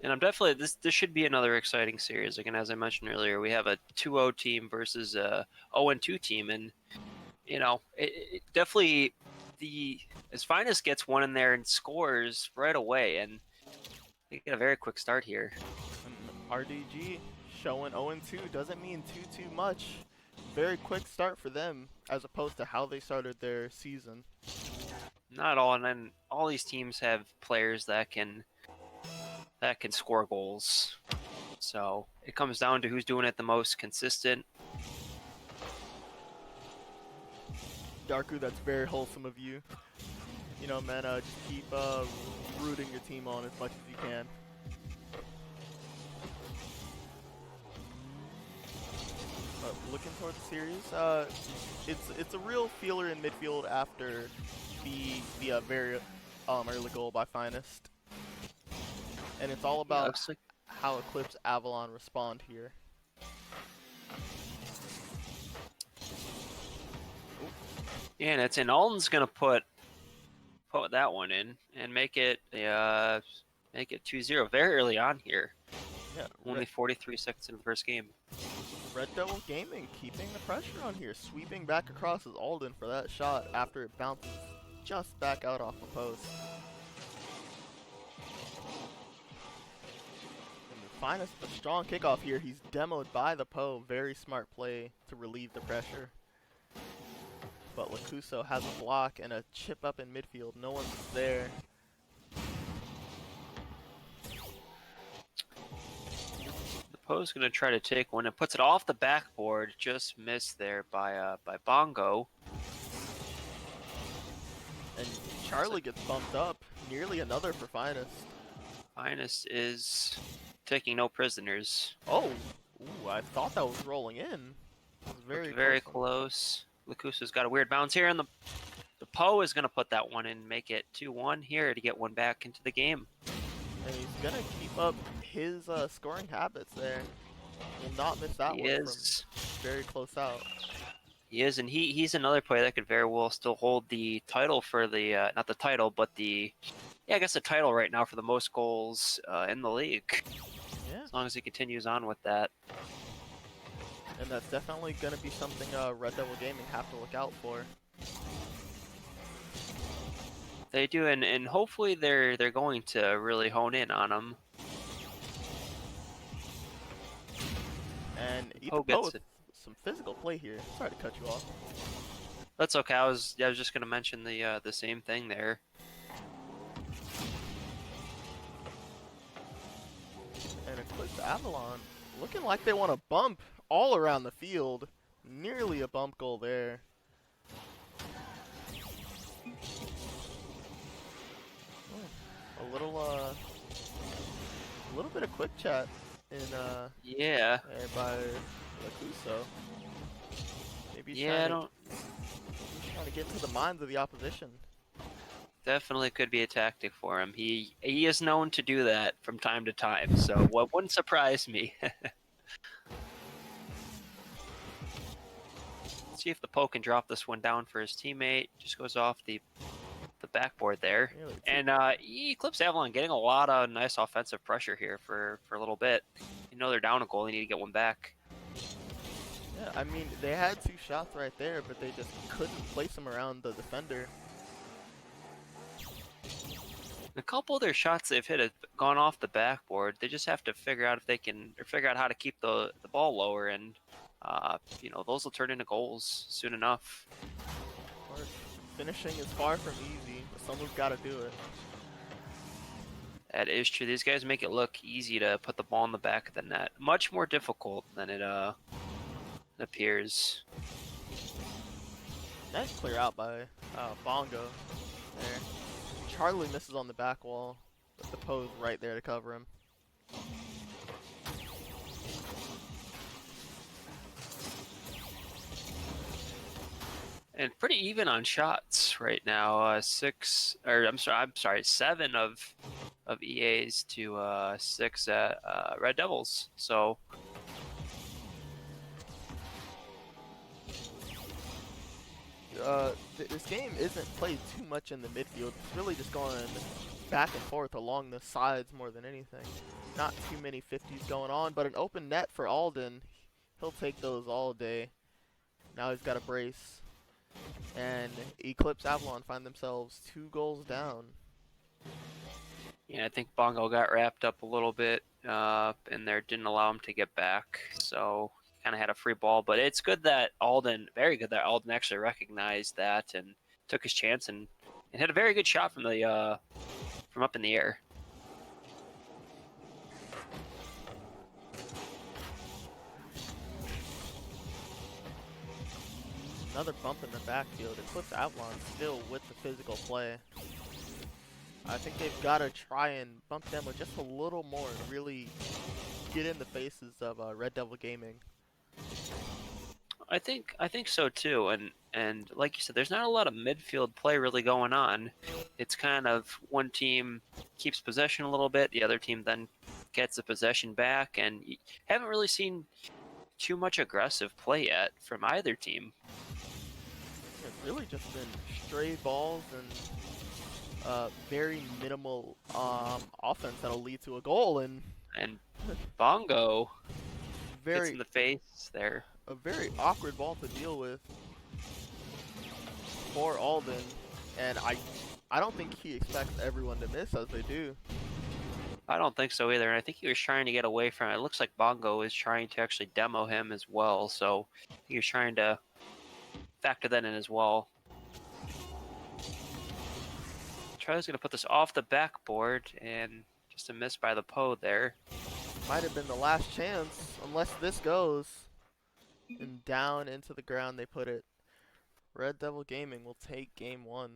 And I'm definitely this should be another exciting series. Again, as I mentioned earlier, we have a 2-0 team versus a 0-2 team, and it definitely the as Finest gets one in there and scores right away, and they get a very quick start here. And RDG showing 0-2 doesn't mean too much. Very quick start for them as opposed to how they started their season. Not at all, and then all these teams have players that can score goals. So it comes down to who's doing it the most consistent. Darku, that's very wholesome of you. You know, man, just keep rooting your team on as much as you can. Looking toward the series, it's a real feeler in midfield after the very early goal by Finest, and it's all Yeah, about looks like how Eclipse Avalon respond here. and it's in Alden's gonna put that one in and make it 2-0 very early on here. Yeah, Only 43 seconds into the first game. Red Devil Gaming keeping the pressure on here, sweeping back across as Alden for that shot after it bounces just back out off the post. And the Finest, a strong kickoff here. He's demoed by the Poe. Very smart play to relieve the pressure. But Lacuso has a block and a chip up in midfield. No one's there. Poe's going to try to take one and puts it off the backboard. Just missed there by Bongo. And Charlie gets bumped up. Nearly another for Finest. Finest is taking no prisoners. Oh! Ooh, I thought that was rolling in. It was very close. Lacusa's got a weird bounce here, and the Poe is going to put that one in and make it 2-1 here to get one back into the game. And he's going to keep up his scoring habits there. Will not miss that one from very close out. He is, and he's another player that could very well still hold the title for the not the title, but I guess the title right now for the most goals in the league. Yeah. As long as he continues on with that. And that's definitely going to be something Red Devil Gaming have to look out for. They do, and hopefully they're going to really hone in on him. And Ethan Poe with some physical play here. Sorry to cut you off. That's okay. I was just going to mention the same thing there. And Eclipse Avalon looking like they want to bump all around the field. Nearly a bump goal there. Oh, a little bit of quick chat in yeah by Lacuso. Maybe he's trying to get into the minds of the opposition. Definitely could be a tactic for him. He is known to do that from time to time, so what wouldn't surprise me. See if the Poe can drop this one down for his teammate. Just goes off the backboard there. Really, and Eclipse Avalon getting a lot of nice offensive pressure here for a little bit. You know they're down a goal. They need to get one back. Yeah, I mean, they had two shots right there, but they just couldn't place them around the defender. A couple of their shots they've hit have gone off the backboard. They just have to figure out if they can, or figure out how to keep the ball lower, and those will turn into goals soon enough. Finishing is far from easy, but someone's got to do it. That is true. These guys make it look easy to put the ball in the back of the net. Much more difficult than it appears. Nice clear out by Bongo there. Charlie misses on the back wall, but the Poe's right there to cover him. And pretty even on shots right now. 7 of EAs to 6 at Red Devils. So this game isn't played too much in the midfield. It's really just going back and forth along the sides more than anything. Not too many 50s going on, but an open net for Alden. He'll take those all day. Now he's got a brace. And Eclipse Avalon find themselves 2 goals down. Yeah, I think Bongo got wrapped up a little bit in there, didn't allow him to get back. So kind of had a free ball. But it's good that very good that Alden actually recognized that and took his chance and had a very good shot from from up in the air. Another bump in the backfield. Eclipse Avalon still with the physical play. I think they've got to try and bump them with just a little more and really get in the faces of Red Devil Gaming. I think so too, and like you said, there's not a lot of midfield play really going on. It's kind of one team keeps possession a little bit, the other team then gets the possession back, and you haven't really seen too much aggressive play yet from either team. It's really just been stray balls and very minimal offense that'll lead to a goal, and Bongo gets in very the face there. a very awkward ball to deal with for Alden, and I don't think he expects everyone to miss as they do. I don't think so either, and I think he was trying to get away from it. It looks like Bongo is trying to actually demo him as well, so he was trying to factor that in as well. Charlie's going to put this off the backboard, and just a miss by the Poe there. Might have been the last chance, unless this goes. And down into the ground they put it. Red Devil Gaming will take game 1.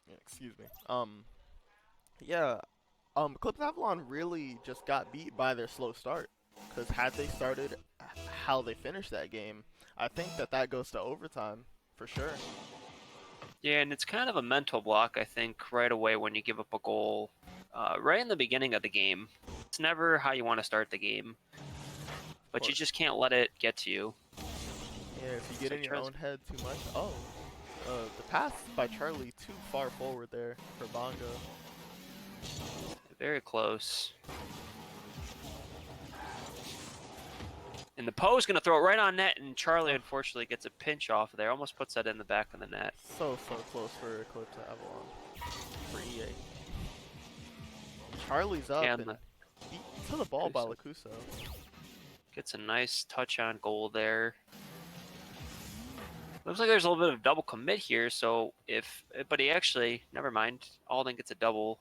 Yeah, excuse me. Yeah. Eclipse Avalon really just got beat by their slow start. Because had they started how they finished that game, I think that goes to overtime for sure. Yeah, and it's kind of a mental block, I think, right away when you give up a goal right in the beginning of the game. It's never how you want to start the game, but you just can't let it get to you. Yeah, if you get in your own head too much. Oh, the pass by Charlie too far forward there for Bongo. Very close. And the Poe's going to throw it right on net, and Charlie unfortunately gets a pinch off there. Almost puts that in the back of the net. So close for Eclipse Avalon. For EA. Charlie's up and beat to the ball by Lacuso. Gets a nice touch on goal there. Looks like there's a little bit of double commit here, so but he actually, never mind. Alden gets a double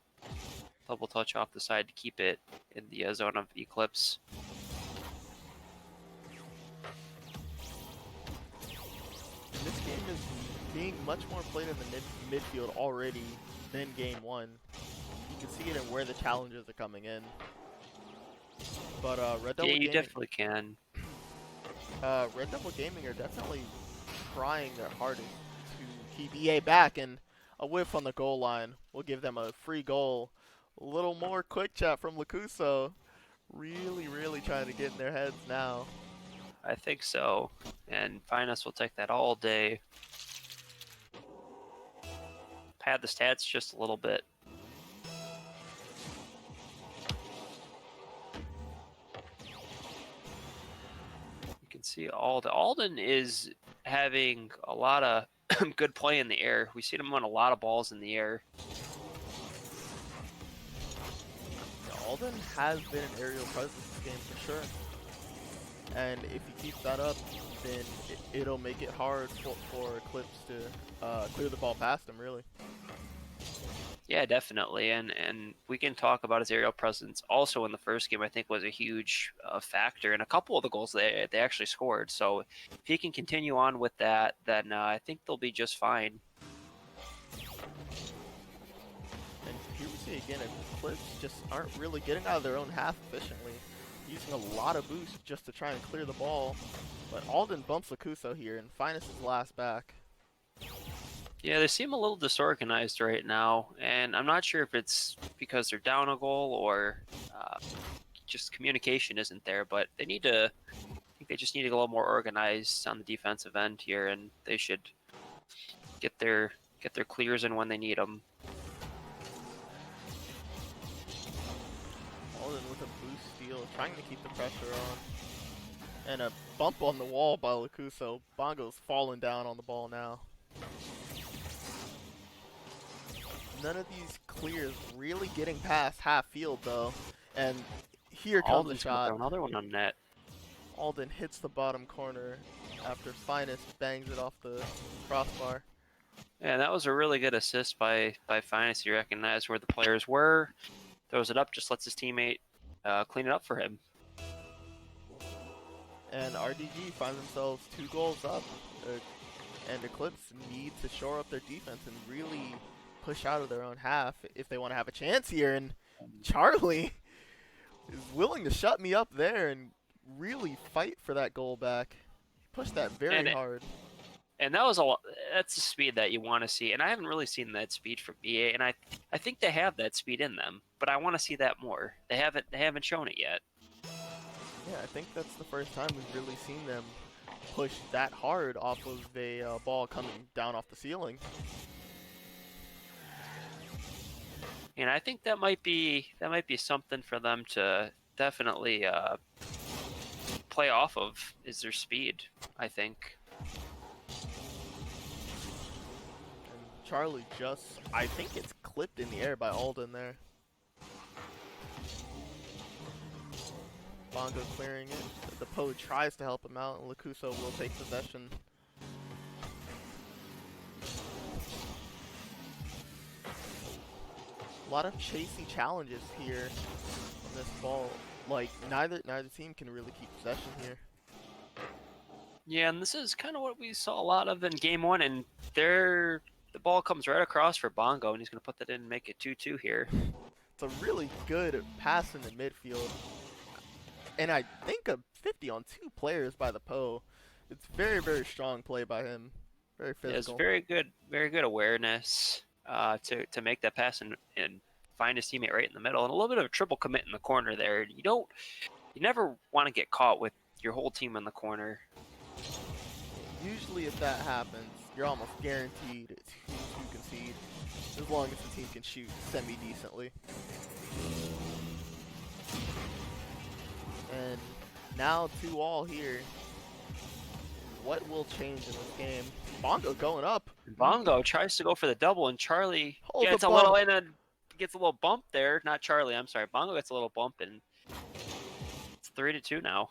touch off the side to keep it in the zone of Eclipse. This game is being much more played in the midfield already than game 1. You can see it in where the challenges are coming in. But Red Devil Gaming, definitely can. Red Devil Gaming are definitely trying their hardest to keep EA back, and a whiff on the goal line will give them a free goal. A little more quick chat from Lacuso. Really trying to get in their heads now. I think so, and Finest will take that all day. Pad the stats just a little bit. You can see Alden is having a lot of good play in the air. We've seen him win a lot of balls in the air. Alden has been an aerial presence this game for sure. And if he keeps that up, then it'll make it hard for Eclipse to clear the ball past him, really. Yeah, definitely, and we can talk about his aerial presence also in the first game. I think was a huge factor in a couple of the goals they actually scored. So if he can continue on with that, then I think they'll be just fine. And here we see again, Eclipse just aren't really getting out of their own half efficiently. Using a lot of boost just to try and clear the ball. But Alden bumps Lacuso here, and Finest is last back. Yeah, they seem a little disorganized right now, and I'm not sure if it's because they're down a goal or just communication isn't there, but they need to, I think they just need to get a little more organized on the defensive end here, and they should get their clears in when they need them. Alden with a boost steal, trying to keep the pressure on. And a bump on the wall by Lacuso. Bongo's falling down on the ball now. None of these clears really getting past half field though. And here comes the shot. Another one on net. Alden hits the bottom corner after Finest bangs it off the crossbar. Yeah, that was a really good assist by Finest. He recognized where the players were, throws it up, just lets his teammate clean it up for him. And RDG finds themselves 2 goals up. And Eclipse need to shore up their defense and really push out of their own half if they want to have a chance here. And Charlie is willing to shut me up there and really fight for that goal back. Push that very hard. And that's the speed that you want to see. And I haven't really seen that speed from EA, and I think they have that speed in them, but I want to see that more. They haven't shown it yet. Yeah, I think that's the first time we've really seen them push that hard off of a ball coming down off the ceiling. And I think that might be something for them to definitely play off of, is their speed, I think. And Charlie just, I think it's clipped in the air by Alden there. Bongo clearing it. The Poe tries to help him out, and Lacuso will take possession. A lot of chasey challenges here on this ball. Like, neither team can really keep possession here. Yeah, and this is kind of what we saw a lot of in Game 1, and the ball comes right across for Bongo, and he's going to put that in and make it 2-2 here. It's a really good pass in the midfield. And I think a 50 on 2 players by the Poe. It's very, very strong play by him. Very physical. Yeah, it's very good awareness to make that pass and find his teammate right in the middle. And a little bit of a triple commit in the corner there. You never want to get caught with your whole team in the corner. Usually if that happens, you're almost guaranteed to concede, as long as the team can shoot semi-decently. And now 2-2 here. What will change in this game? Bongo going up. Bongo tries to go for the double, and Charlie gets a little bump there. Not Charlie, I'm sorry. Bongo gets a little bump, and it's 3-2 now.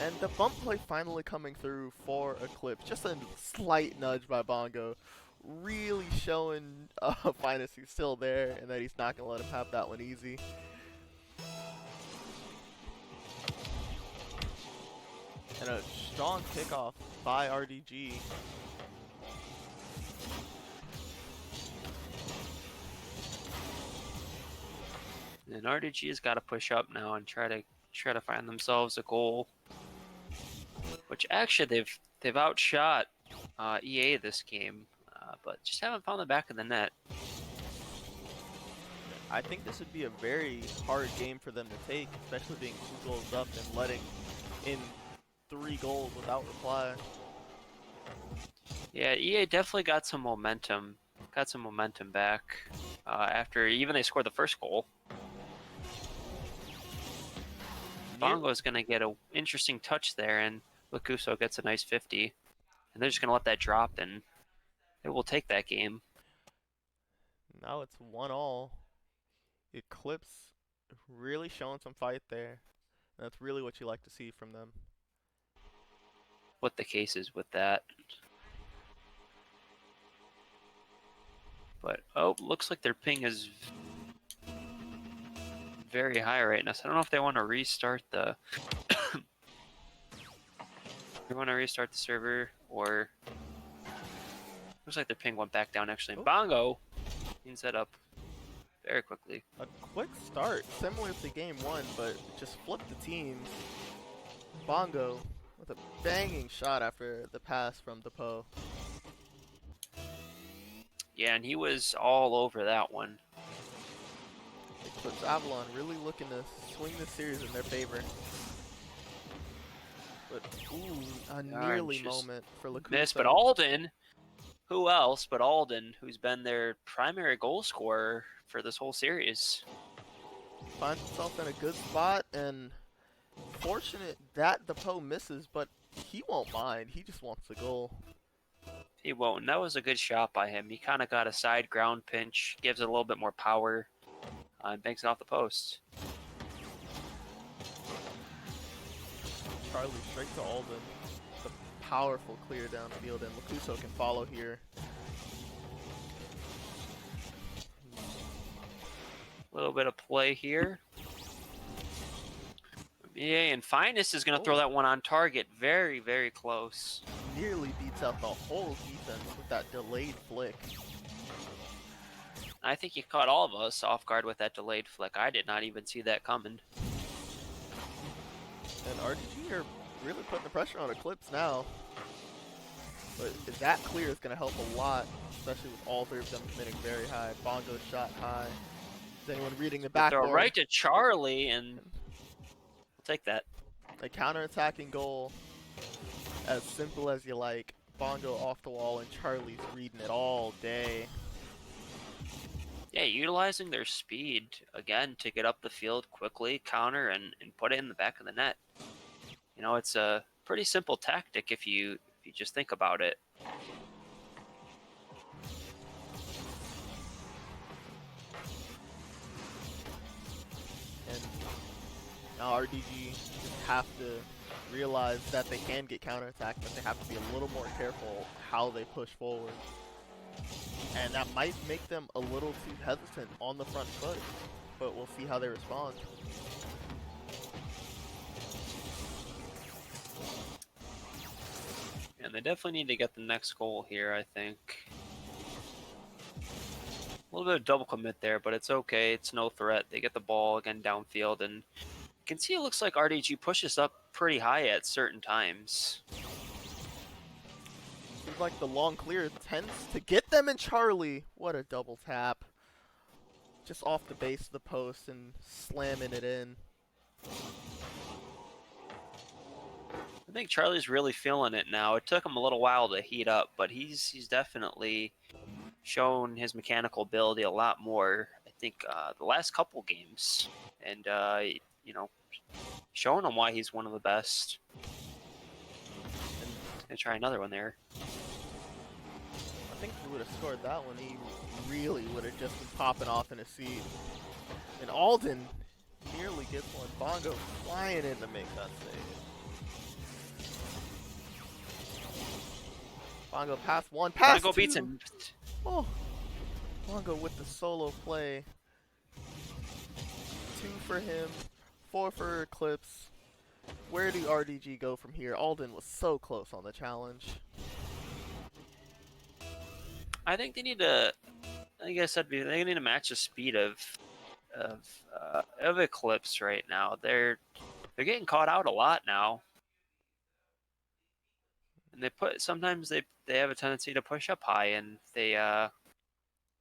And the bump play finally coming through for Eclipse. Just a slight nudge by Bongo. Really showing Finest he's still there and that he's not going to let him have that one easy. And a strong kickoff by RDG. And RDG has got to push up now and try to find themselves a goal. Which actually they've outshot EA this game, but just haven't found the back of the net. I think this would be a very hard game for them to take, especially being 2 goals up and letting in 3 goals without reply. Yeah, EA definitely got some momentum back after even they scored the first goal. Bongo's going to get an interesting touch there, and Lacuso gets a nice 50. And they're just going to let that drop, and they will take that game. Now it's 1-1. Eclipse really showing some fight there. And that's really what you like to see from them. What the case is with that. But, looks like their ping is very high right now. So I don't know if they want to restart the... they want to restart the server, or... Looks like their ping went back down, actually. Oh. Bongo cleans that up very quickly. A quick start, similar to game 1, but just flipped the teams. Bongo with a banging shot after the pass from Depo. Yeah, and he was all over that one. Eclipse Avalon really looking to swing this series in their favor. But, ooh, a nearly moment for Lacuso. Missed, but Alden who else but Alden, who's been their primary goal scorer for this whole series. Finds himself in a good spot, and fortunate that the Poe misses, but he won't mind. He just wants the goal. He won't. And that was a good shot by him. He kind of got a side ground pinch, gives it a little bit more power, and banks it off the post. Charlie straight to Alden. The powerful clear downfield, and Lacuso can follow here. A little bit of play here. Yeah, and Finest is going to throw that one on target. Very, very close. Nearly beats out the whole defense with that delayed flick. I think he caught all of us off guard with that delayed flick. I did not even see that coming. And RDG are really putting the pressure on Eclipse now. But that clear is going to help a lot, especially with all three of them committing very high. Bongo shot high. Is anyone reading the backboard? Throw right to Charlie, and we'll take that. A counter-attacking goal, as simple as you like. Bongo off the wall, and Charlie's reading it all day. Yeah, utilizing their speed, again, to get up the field quickly, counter, and put it in the back of the net. You know, it's a pretty simple tactic if you just think about it. And now RDG just have to realize that they can get counterattacked, but they have to be a little more careful how they push forward. And that might make them a little too hesitant on the front foot, but we'll see how they respond. And they definitely need to get the next goal here, I think. A little bit of double commit there, but it's okay. It's no threat. They get the ball again downfield, and you can see it looks like RDG pushes up pretty high at certain times. Seems like the long clear tends to get them in Charlie. What a double tap. Just off the base of the post and slamming it in. I think Charlie's really feeling it now. It took him a little while to heat up, but he's definitely shown his mechanical ability a lot more. I think the last couple games, and you know, showing him why he's one of the best. Gonna try another one there. I think if he would have scored that one, he really would have just been popping off in his seat. And Alden nearly gets one. Bongo flying in to make that save. Bongo pass one, pass Bongo two. beats him. Oh, Bongo with the solo play. 2 for him, 4 for Eclipse. Where do RDG go from here? Alden was so close on the challenge. I think they need to. Like I said, they need to match the speed of Eclipse right now. They're getting caught out a lot now, and sometimes they have a tendency to push up high, and they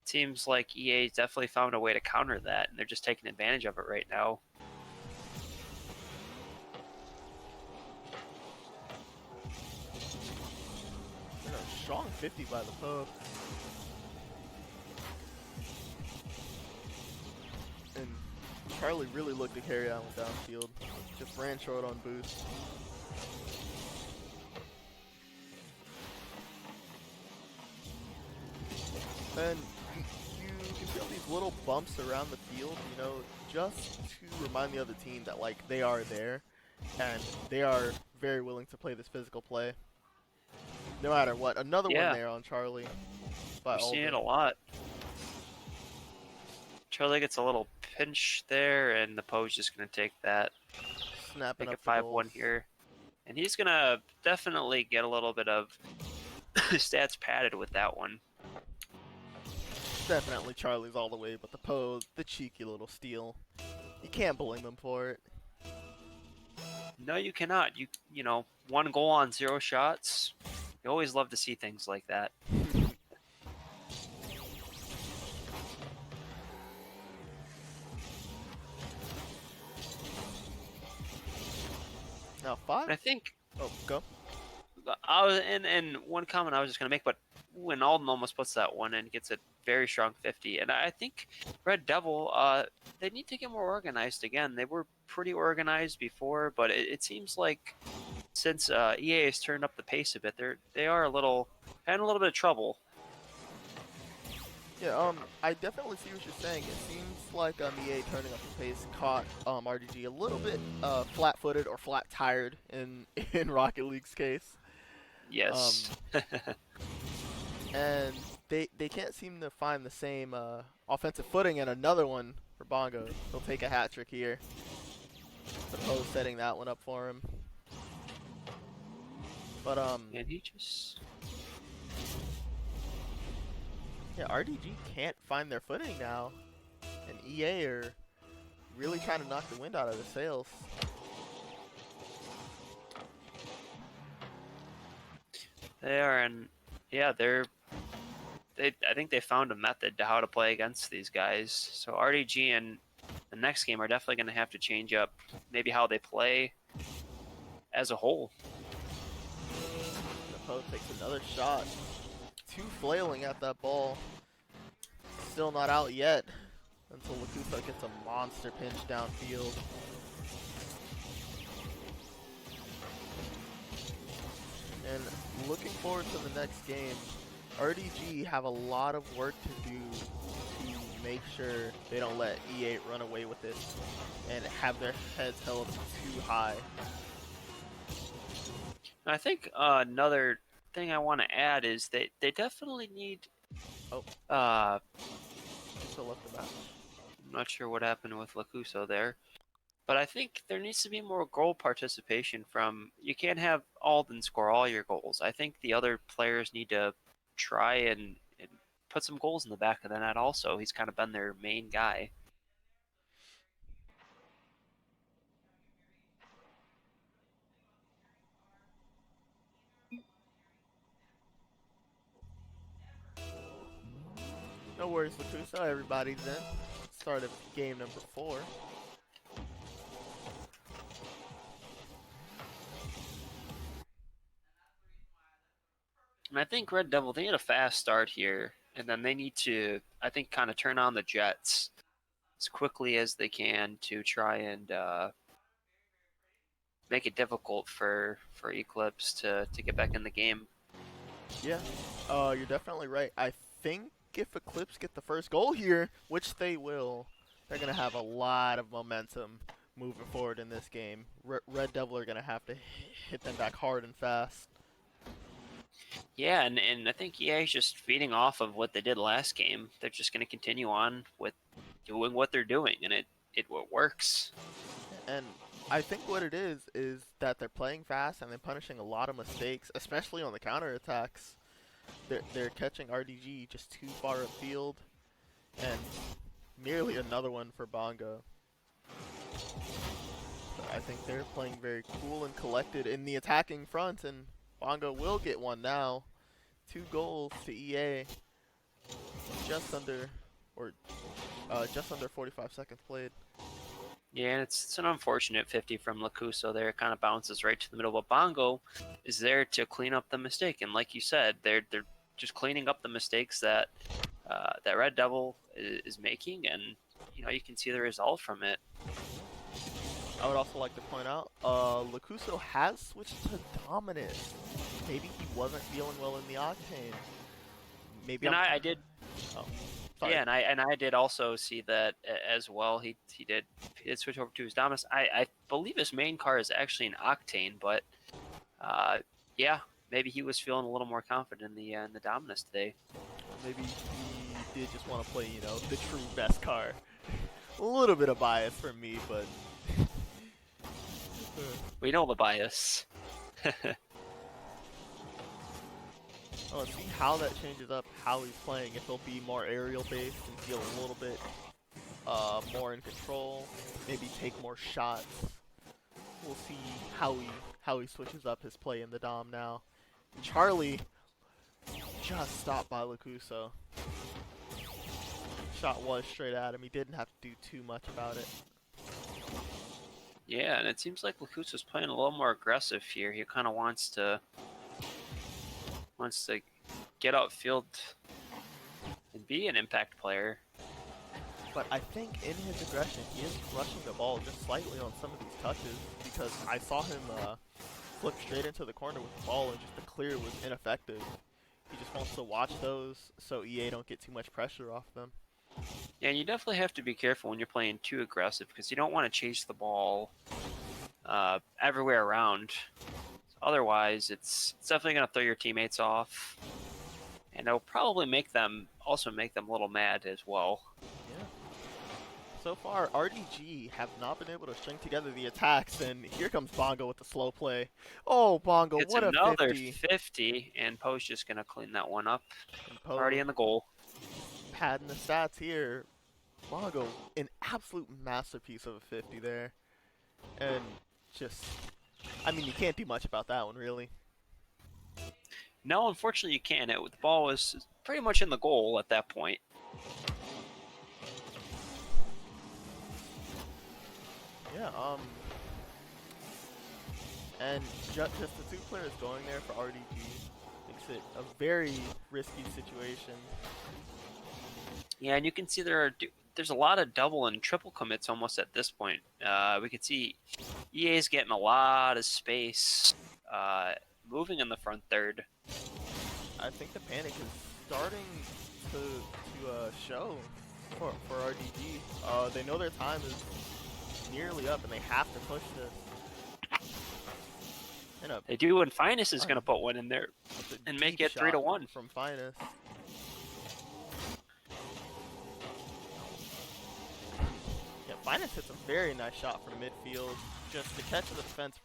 seems like EA's definitely found a way to counter that, and they're just taking advantage of it right now. Strong 50 by the Pope. And Charlie really looked to carry out with downfield. Just ran short on boost. And you can feel these little bumps around the field, you know, just to remind the other team that, like, they are there. And they are very willing to play this physical play. No matter what. Another one there on Charlie. We've seen it a lot. Charlie gets a little pinch there, and the Poe's just going to take that. Snapping make up it 5-1 here. And he's going to definitely get a little bit of stats padded with that one. Definitely Charlie's all the way, but the Poe, the cheeky little steal. You can't blame him for it. No, you cannot. You know, 1 goal on 0 shots. You always love to see things like that. Now 5. I think. Oh, go. I was and one comment I was just gonna make, but Ooh, and Alden almost puts that one in, gets a very strong 50. And I think Red Devil, they need to get more organized again. They were pretty organized before, but it seems like since EA has turned up the pace a bit, they are having a little bit of trouble. Yeah, I definitely see what you're saying. It seems like EA turning up the pace caught RDG a little bit flat-footed or flat-tired in in Rocket League's case. Um, Yes. and they can't seem to find the same offensive footing. And another one for Bongo. He'll take a hat trick here. The post setting that one up for him. But And he just yeah, RDG can't find their footing now, and EA are really trying to knock the wind out of their sails. they are, and yeah, I think they found a method to how to play against these guys. So RDG and the next game are definitely going to have to change up maybe how they play as a whole. The post takes another shot. Two flailing at that ball. Still not out yet until Lakusa gets a monster pinch downfield. And looking forward to the next game, RDG have a lot of work to do to make sure they don't let EA run away with this and have their heads held too high. I think another thing I want to add is that they definitely need. Oh, Uh, still left the match. I'm not sure what happened with Lacuso there, but I think there needs to be more goal participation from. You can't have Alden score all your goals. I think the other players need to try and put some goals in the back of the net. Also, he's kind of been their main guy. No worries, Lakusa. Everybody's in. Start of game number 4. And I think Red Devil, they need a fast start here, and then they need to, I think, kind of turn on the Jets as quickly as they can to try and make it difficult for Eclipse to get back in the game. Yeah, you're definitely right. I think if Eclipse get the first goal here, which they will, they're going to have a lot of momentum moving forward in this game. Red Devil are going to have to hit them back hard and fast. Yeah, and I think EA is just feeding off of what they did last game. They're just going to continue on with doing what they're doing, and it works. And I think what it is that they're playing fast and they're punishing a lot of mistakes, especially on the counterattacks. They're catching RDG just too far upfield, and nearly another one for Bongo. But I think they're playing very cool and collected in the attacking front, and Bongo will get one now. 2 goals to EA. Just under, or just under 45 seconds played. Yeah, and it's an unfortunate 50 from Lacuso there. It kind of bounces right to the middle, but Bongo is there to clean up the mistake. And like you said, they're just cleaning up the mistakes that that Red Devil is making, and you can see the result from it. I would also like to point out, Lacuso has switched to Dominant. Maybe he wasn't feeling well in the Octane. Maybe And I did. Oh, sorry. Yeah, and I did also see that as well. He did switch over to his Dominus. I believe his main car is actually an Octane, but yeah, maybe he was feeling a little more confident in the Dominus today. Maybe he did just want to play, the true best car. A little bit of bias from me, but We know the bias. well, let's see how that changes up how he's playing. If he'll be more aerial based and feel a little bit more in control, maybe take more shots. We'll see how he switches up his play in the Dom now. Charlie just stopped by Lacuso. Shot was straight at him. He didn't have to do too much about it. Yeah, and it seems like Lacuso's playing a little more aggressive here. He kind of wants to get outfield and be an impact player. But I think in his aggression, he is rushing the ball just slightly on some of these touches because I saw him flip straight into the corner with the ball and just the clear was ineffective. He just wants to watch those so EA don't get too much pressure off them. Yeah, and you definitely have to be careful when you're playing too aggressive because you don't want to chase the ball everywhere around. Otherwise, it's definitely going to throw your teammates off, and it'll probably make them a little mad as well. Yeah. So far, RDG have not been able to string together the attacks, and here comes Bongo with the slow play. Oh, Bongo, It's what a another 50. 50, and Poe's just going to clean that one up. And Already Poe in the goal. padding the stats here. Bongo, an absolute masterpiece of a 50 there. And just, I mean, you can't do much about that one, really. No, unfortunately you can't. The ball was pretty much in the goal at that point. Yeah, and just the two players going there for RDG makes it a very risky situation. Yeah, and you can see there's a lot of double and triple commits almost at this point. We could see EA's getting a lot of space moving in the front third. I think the panic is starting to show for RDG. They know their time is nearly up and they have to push this. They do, and Finest is going to put one in there and make it 3-1 from Finest. Yeah, Finest hits a very nice shot from midfield, just to catch the defense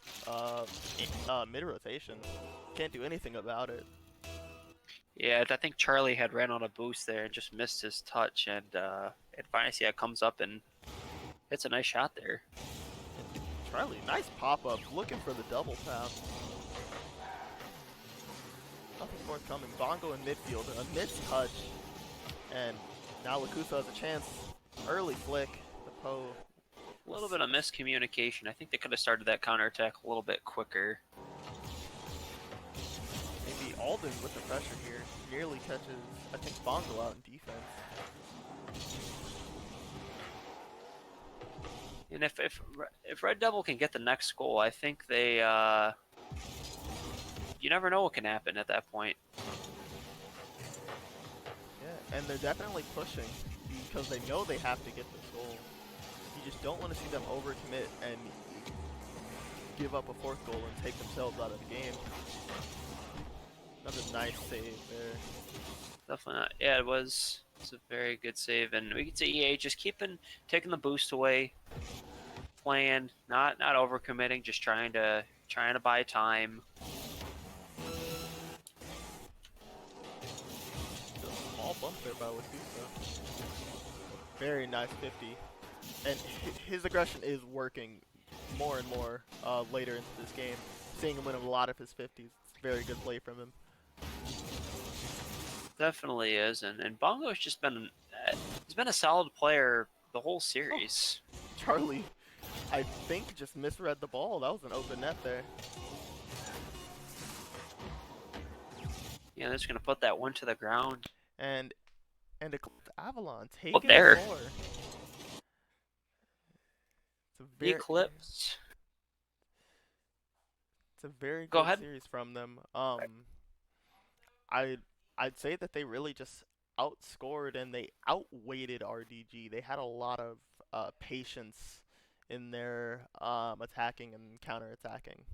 mid rotation. Can't do anything about it. Yeah, I think Charlie had ran on a boost there and just missed his touch, and Finest comes up and hits a nice shot there. Charlie, nice pop-up, looking for the double tap. Nothing forthcoming. Bongo in midfield, a missed touch, and now Lakusa has a chance. Early flick, the Poe. A little bit of miscommunication. I think they could have started that counterattack a little bit quicker. Maybe Alden with the pressure here nearly catches, I think, Bongo out in defense. And if Red Devil can get the next goal, I think they you never know what can happen at that point. Yeah, and they're definitely pushing because they know they have to get this goal. You just don't want to see them overcommit and give up a fourth goal and take themselves out of the game. Another nice save there. Definitely not. Yeah, it's a very good save, and we can see EA just taking the boost away, playing, not overcommitting, just trying to buy time. Small bump there by Lakusa. Very nice 50. And his aggression is working more and more later into this game. Seeing him win a lot of his 50s. It's very good play from him. Definitely is, and Bongo's just been he's been a solid player the whole series. Oh, Charlie, I think, just misread the ball. That was an open net there. Yeah, they're just gonna put that one to the ground. And Eclipse Avalon taking there. floor. The Eclipse. It's a very good series from them. I'd say that they really just outscored and they outweighted RDG. They had a lot of patience in their attacking and counterattacking.